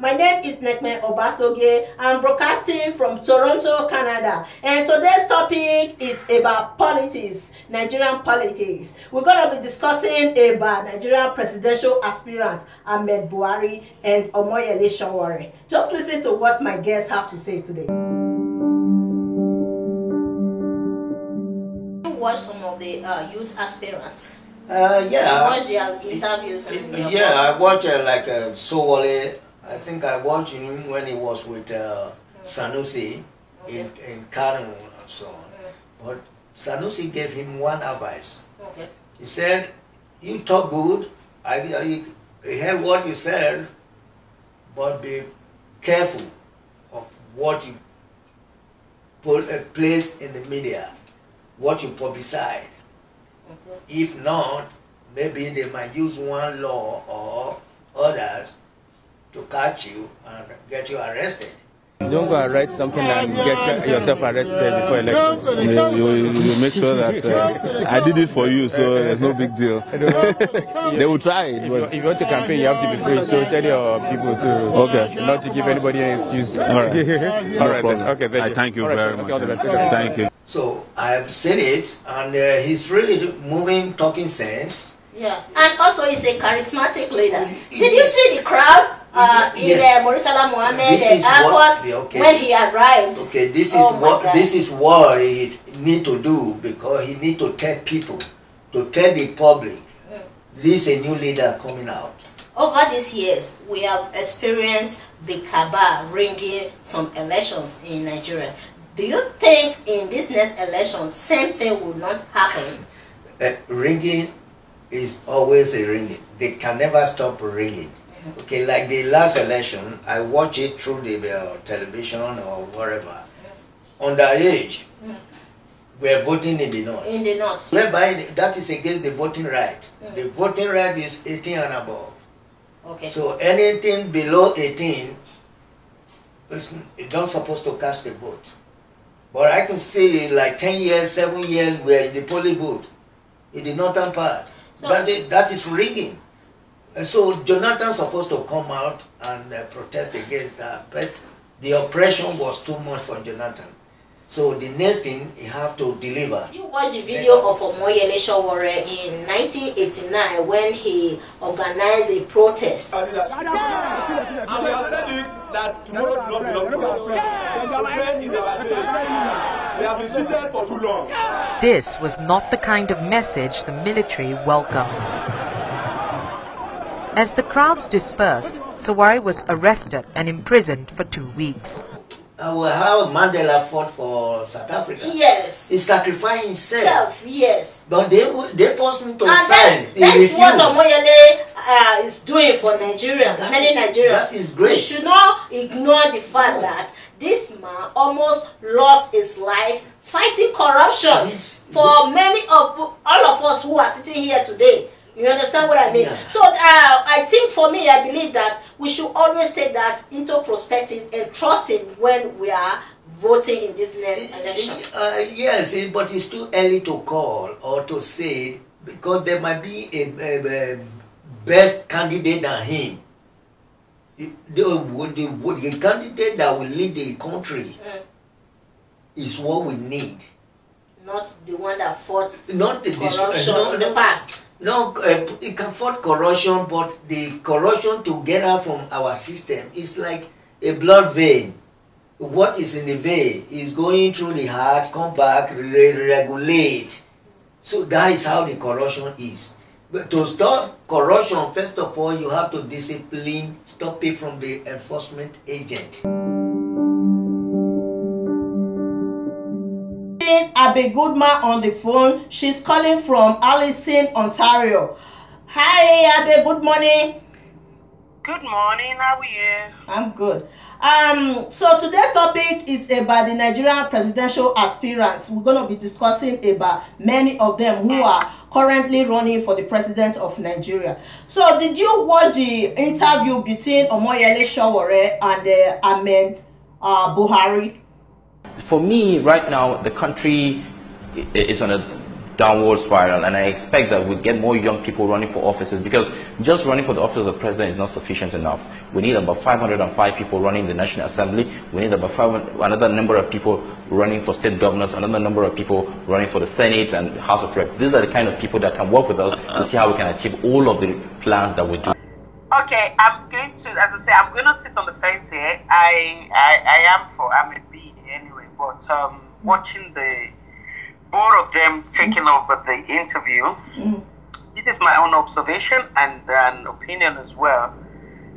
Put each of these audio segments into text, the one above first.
My name is Nekme Obasoge. I'm broadcasting from Toronto, Canada. And today's topic is about politics, Nigerian politics. We're going to be discussing about Nigerian presidential aspirant Ahmed Buhari and Omoyele Sowore. Just listen to what my guests have to say today. You watch some of the youth aspirants? Yeah. Watch their interviews and I watch like Sowore. I think I watched him when he was with Sanusi in Kano and so on. But Sanusi gave him one advice. He said, "You talk good. I heard what you said, but be careful of what you place in the media, what you publicize. If not, maybe they might use one law or others to catch you and get you arrested." Don't go and write something and get yourself arrested before elections. You make sure that I did it for you, so there's no big deal. They will try. But if you want to campaign, you have to be free. So tell your people to not to give anybody an excuse. All right. All right. Then. Okay. Thank you very much. Thank you. So I have seen it, and he's really moving, talking sense. Yeah, and also he's a charismatic leader. Did you see the crowd in Mauritania Mohammed airport when he arrived? Okay, this is what he need to do, because he need to tell people, to tell the public, this is a new leader coming out. Over these years, we have experienced the cabal ringing some elections in Nigeria. Do you think in this next election, same thing will not happen? Ringing is always a ringing. They can never stop ringing. Okay, like the last election, I watch it through the television or wherever. Underage, we're voting in the north. In the north. Whereby that is against the voting right. The voting right is 18 and above. Okay. So anything below 18 is not supposed to cast a vote. But I can see like 10 years, 7 years, we're in the polling booth in the northern part. So that is ringing. And so Jonathan's supposed to come out and protest against that. But the oppression was too much for Jonathan. So the next thing, he have to deliver. You watched the video of Omoyele Sowore in 1989 when he organized a protest. And we have said it that tomorrow will not belong to us. Today is our day. We have been cheated for too long. This was not the kind of message the military welcomed. As the crowds dispersed, Sowore was arrested and imprisoned for 2 weeks. How Mandela fought for South Africa. Yes. He sacrificed himself. Yes. But they forced him to sign. That's what Omoyele is doing for Nigerians. Many Nigerians. That is great. We should not ignore the fact that this man almost lost his life fighting corruption for many of all of us who are sitting here today. You understand what I mean? Yeah. So I think for me, I believe that we should always take that into perspective and trust him when we are voting in this next election. Yes, but it's too early to call or to say, because there might be a best candidate than him. The candidate that will lead the country is what we need. Not the one that fought not the corruption in the past. No, it can fight corruption, but the corruption to get out from our system is like a blood vein. What is in the vein is going through the heart, come back, regulate. So that is how the corruption is. But to stop corruption, first of all, you have to discipline, stop it from the enforcement agent. Abe Goodman on the phone. She's calling from Allison, Ontario. Hi, Abe. Good morning. Good morning. How are you? I'm good. So today's topic is about the Nigerian presidential aspirants. We're going to be discussing about many of them who are currently running for the president of Nigeria. So did you watch the interview between Omoyele Sowore and Ahmed Buhari? For me, right now, the country is on a downward spiral, and I expect that we'll get more young people running for offices, because just running for the office of the president is not sufficient enough. We need about 505 people running the National Assembly. We need about another number of people running for state governors, another number of people running for the Senate and the House of Reps. These are the kind of people that can work with us to see how we can achieve all of the plans that we do. Okay, I'm going to, as I say, I'm going to sit on the fence here. I am for Ahmed anyway, but watching both of them taking over the interview, this is my own observation and an opinion as well.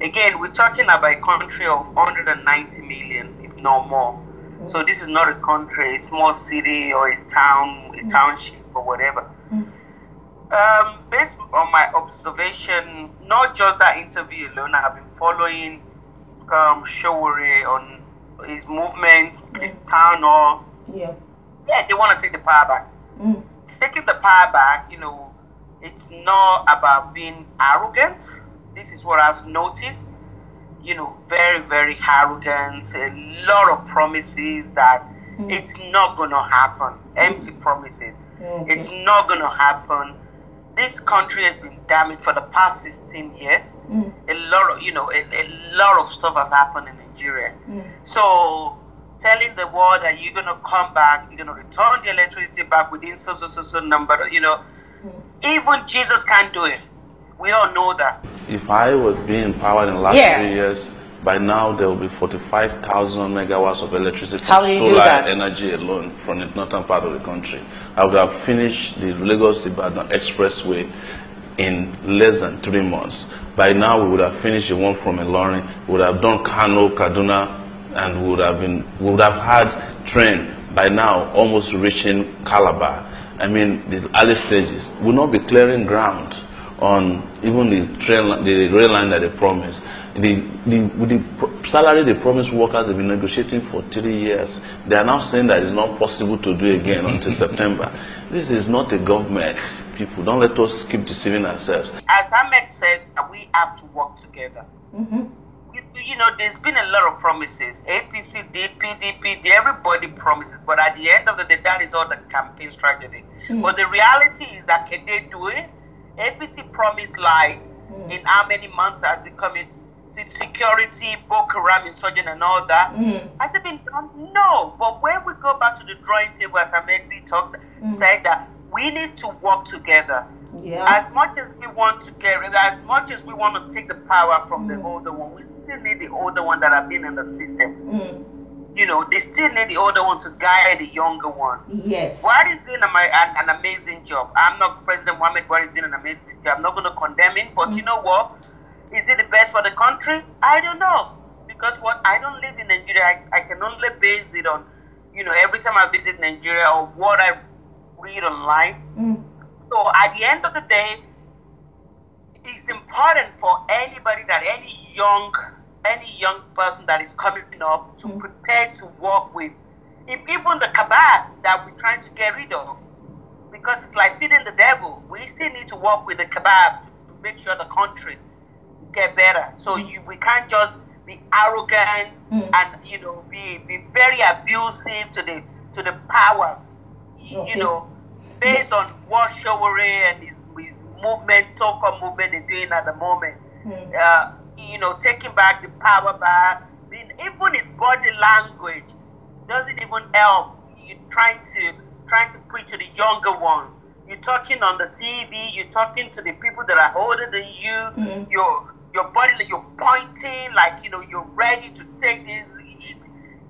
Again, we're talking about a country of 190 million, if not more. So this is not a country, a small city or a town, a township or whatever. Based on my observation, not just that interview alone, I have been following Sowore on his movement, his town hall. Yeah, they want to take the power back. Taking the power back, you know, it's not about being arrogant. This is what I've noticed. You know, very, very arrogant. A lot of promises that it's not going to happen. Empty promises. It's not going to happen. This country has been damaged for the past 16 years. A lot of, you know, a lot of stuff has happened in Nigeria. So telling the world that you're going to come back, you're going to return the electricity back within so number, you know, even Jesus can't do it. We all know that. If I was being empowered in the last 3 years, by now there will be 45,000 megawatts of electricity from solar energy alone from the northern part of the country. I would have finished the Lagos-Ibadan Expressway in less than 3 months. By now we would have finished the one from Ilorin, we would have done Kano, Kaduna, and we would have had train by now almost reaching Calabar. I mean, the early stages. We will not be clearing ground on even the rail line that they promised. With the salary they promised workers, they've been negotiating for 3 years. They are now saying that it's not possible to do again until September. This is not a government, people. Don't let us keep deceiving ourselves. As Ahmed said, we have to work together. You know, there's been a lot of promises. APC did, PDP did, everybody promises. But at the end of the day, that is all the campaign strategy. But the reality is that can they do it? APC promised light in how many months has it come in? Security, Boko Haram insurgent and all that. Has it been done? No. But when we go back to the drawing table, as Ahmed said that we need to work together. As much as we want to get rid, as much as we want to take the power from the older one, we still need the older one that have been in the system. You know, they still need the older one to guide the younger one. Buhari is doing an amazing job. I'm not President Mohammed Buhari is doing an amazing job. I'm not going to condemn him, but you know what? Is it the best for the country? I don't know. Because what I don't live in Nigeria, I can only base it on, you know, every time I visit Nigeria or what I read online. So at the end of the day, it's important for anybody that any young person that is coming up to prepare to work with even the cabal that we're trying to get rid of. Because it's like feeding the devil. We still need to work with the cabal to make sure the country get better. So we can't just be arrogant and, you know, be very abusive to the power. You know, based on what Sowore and his movement, so-called movement is doing at the moment. You know, taking back the power back. Even his body language doesn't even help. You're trying to preach to the younger one. You're talking on the TV. You're talking to the people that are older than you. Your body, like you're pointing, like, you know, you're ready to take this.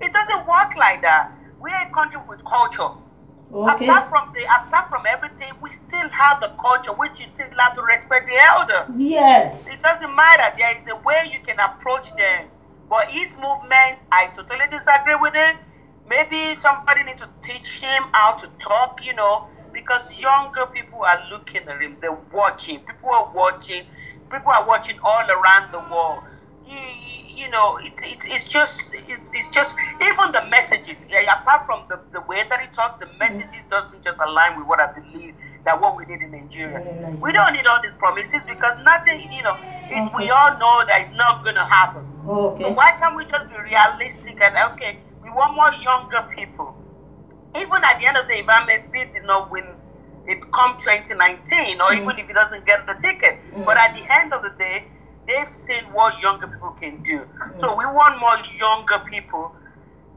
It doesn't work like that. We're a country with culture. Apart from everything, we still have the culture, which you still have to respect the elder. It doesn't matter. There is a way you can approach them. But his movement, I totally disagree with it. Maybe somebody needs to teach him how to talk, you know, because younger people are looking at him. They're watching. People are watching all around the world. You know, it's just even the messages. Apart from the way that he talks, the messages doesn't just align with what I believe that what we did in Nigeria. We don't need all these promises because nothing. You know, we all know that it's not going to happen. So why can't we just be realistic and okay? We want more younger people. Even at the end of the day, if Ahmed did not win it come 2019, or even if he doesn't get the ticket. But at the end of the day, they've seen what younger people can do. So we want more younger people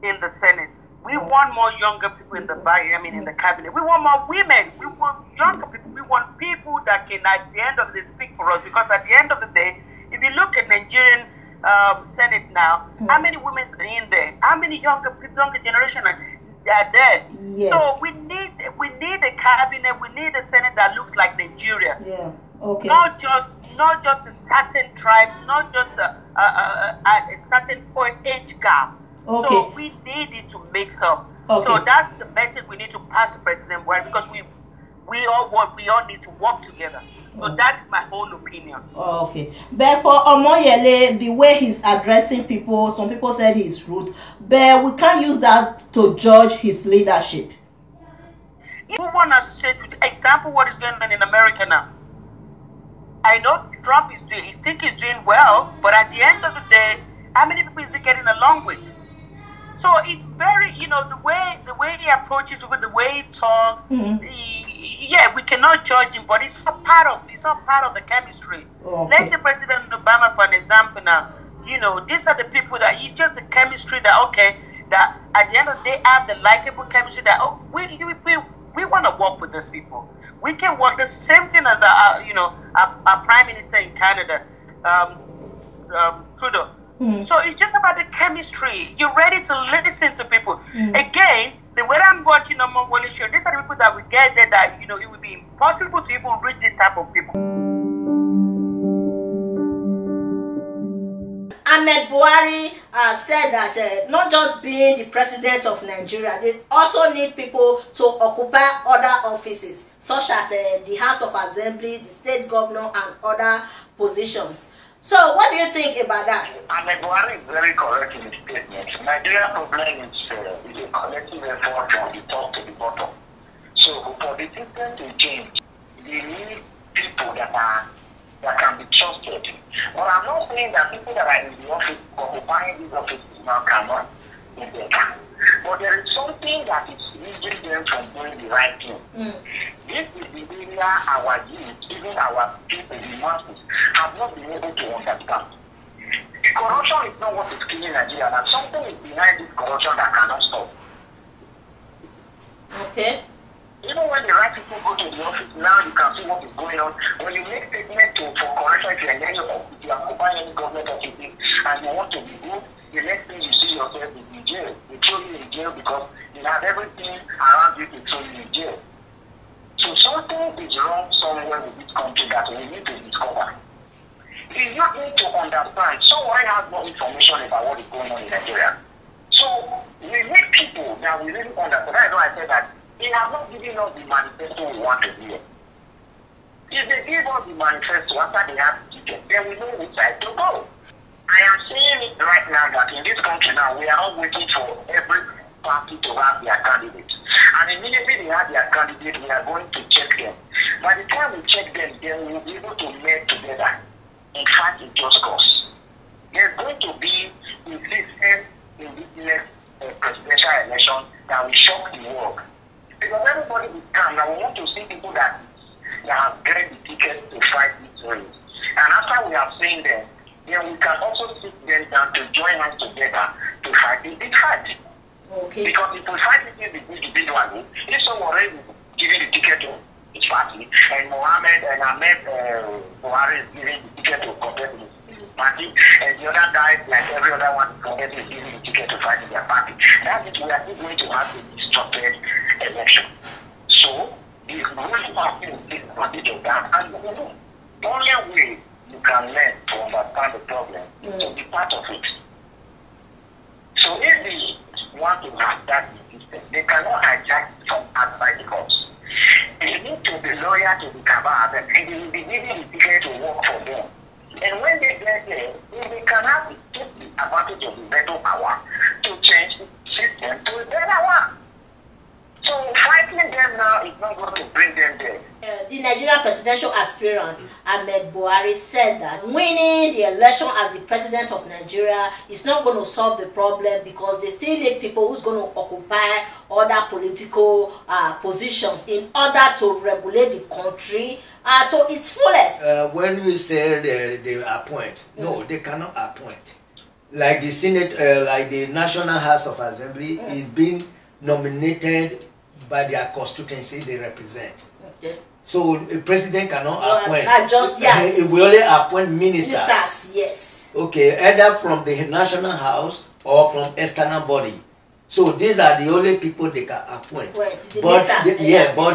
in the Senate. We want more younger people in the in the cabinet. We want more women. We want younger people. We want people that can, at the end of the day, speak for us. Because at the end of the day, if you look at Nigerian Senate now, how many women are in there? How many younger people, younger generation are there? Yes. So we need a cabinet. We need a Senate that looks like Nigeria. Yeah. Okay. Not just a certain tribe, not just a certain age gap. Okay. So we need it to mix up. Okay. So that's the message we need to pass to President Buhari, because we all need to work together. So that is my whole opinion. Okay. But for Omoyele, the way he's addressing people, some people said he's rude, but we can't use that to judge his leadership. If we want to say, example, what is going on in America now? I know Trump is doing, he think he's doing well, but at the end of the day, how many people is he getting along with? So it's very, the way he approaches people, the way he talks, we cannot judge him, but it's not part of the chemistry. Okay. Let's say President Obama, for an example now, these are the people that, it's just the chemistry that at the end of the day have the likable chemistry that, we want to work with these people. We can work the same thing as our Prime Minister in Canada, Trudeau. So it's just about the chemistry. You're ready to listen to people. Again, the way I'm watching Omoyele show, these are the people that we get there that, it would be impossible to even reach this type of people. Ahmed Buhari said that not just being the president of Nigeria, they also need people to occupy other offices, such as the House of Assembly, the state governor, and other positions. So, what do you think about that? Ahmed Buhari is very correct in his statement. Nigeria's problem is a collective effort from the top to the bottom. So, for the system to change, we need people that can be trusted. But I'm not saying that people that are in the office, occupying these offices now, cannot be better. But there is something that is hindering them from doing the right thing. This is the area our youth, even our people, the masses, have not been able to understand. Corruption is not what is killing Nigeria, and something is behind this corruption that cannot stop. Okay. Even when the right people go to the office, now you can see what is going on. When you make statements for correction, if you are in any office, if you are occupying any government office, and you want to be good, the next thing you see yourself is in jail. They throw you in jail because you have everything around you to throw you in jail. So something is wrong somewhere with this country that we need to discover. You need to understand. Someone has more information about what is going on in Nigeria. So we need people that we really understand. That's why I said that they have not given us the manifesto we want to hear. If they give us the manifesto after they have the ticket, then we know which side to go. I am saying it right now that in this country now, we are all waiting for every party to have their candidate. And immediately they have their candidate, we are going to check them. By the time we check them, then we will be able to meet together. In fact, in just cause. There's going to be a system in this next presidential election that will shock the world. Because everybody will come. Now we want to see people that have get the tickets to fight this race. And after we have seen them, then we can also sit them down to join us together to fight the big fight. Okay. Because if we fight it individually, if someone is giving the ticket to his party, and Ahmed Buhari is giving the ticket to contest his party, and the other guys, like every other one, is giving the ticket to fight in their party, that means we are still going to have a disrupted election. So, the ruling party will take advantage of that, and the only way you can learn to understand the problem to be part of it. So if they want to have that system, they cannot hijack from outside the courts. They need to be loyal to the cabal, and they will be giving the ticket to work for them. And when they get there, they can have the advantage of the veto power to change the system to a better one. So fighting them now is not going to bring them there. The Nigerian presidential aspirant Ahmed Buhari said that winning the election as the president of Nigeria is not going to solve the problem because they still need people who's going to occupy other political positions in order to regulate the country to its fullest. When we say they appoint, no, they cannot appoint. Like the Senate, like the National House of Assembly is being nominated by their constituency they represent. Okay. So the president cannot appoint. He will only appoint ministers. Ministers, yes. Okay, either from the National House or from external body. So these are the only people they can appoint. But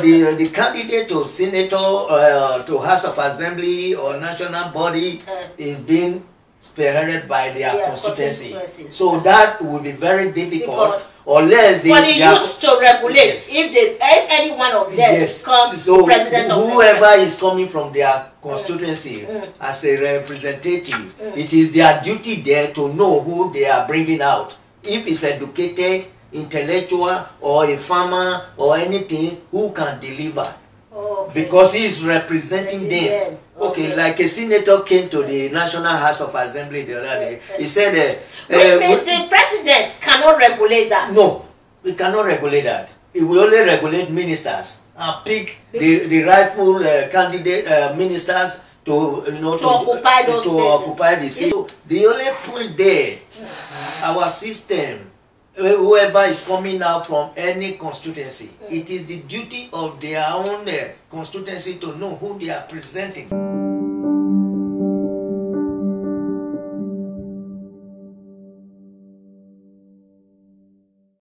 the candidate to senator, to House of Assembly or national body is being spearheaded by their constituency. So that will be very difficult. Unless they, for the youth to regulate, if any one of them becomes president of whoever is coming from their constituency as a representative, it is their duty there to know who they are bringing out. If it's educated, intellectual, or a farmer, or anything, who can deliver. Because he is representing them. Okay, like a senator came to the National House of Assembly the other day. He said, which means the president cannot regulate that. No, he cannot regulate that. He will only regulate ministers and pick the rightful candidate ministers to occupy the seat. So the only point there, our system, whoever is coming out from any constituency, it is the duty of their own constituency to know who they are presenting.